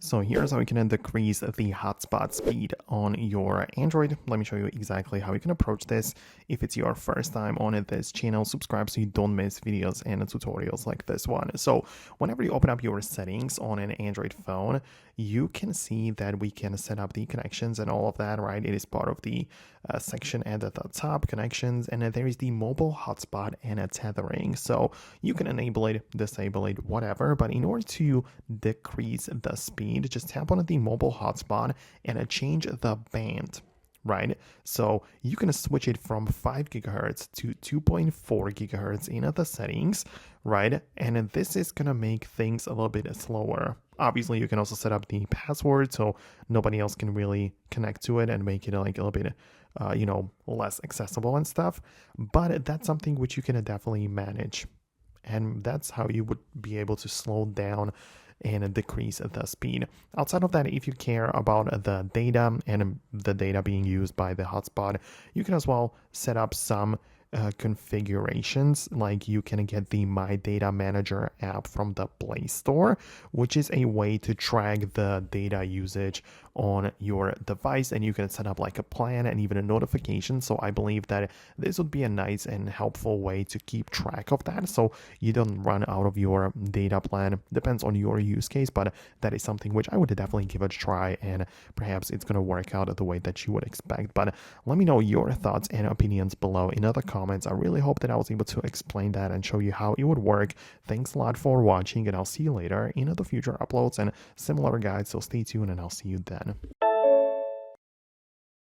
So here's how you can decrease the hotspot speed on your Android. Let me show you exactly how you can approach this. If it's your first time on this channel, subscribe so you don't miss videos and tutorials like this one. So whenever you open up your settings on an Android phone, you can see that we can set up the connections and all of that, right? It is part of the section at the top, connections, and then there is the mobile hotspot and tethering. So you can enable it, disable it, whatever, but in order to decrease the speed, just tap on the mobile hotspot and change the band, right? So you can switch it from 5 gigahertz to 2.4 gigahertz in the settings, right? And this is gonna make things a little bit slower. Obviously, you can also set up the password so nobody else can really connect to it and make it like a little bit less accessible and stuff. But that's something which you can definitely manage, and that's how you would be able to slow down and decrease the speed. Outside of that, if you care about the data and the data being used by the hotspot, you can as well set up some configurations. Like you can get the My Data Manager app from the Play Store, which is a way to track the data usage on your device, and you can set up like a plan and even a notification. So I believe that this would be a nice and helpful way to keep track of that so you don't run out of your data plan. Depends on your use case, but that is something which I would definitely give it a try, and perhaps it's going to work out the way that you would expect. But let me know your thoughts and opinions below in the comments. I really hope that I was able to explain that and show you how it would work. Thanks a lot for watching, and I'll see you later in the future uploads and similar guides, so stay tuned and I'll see you then.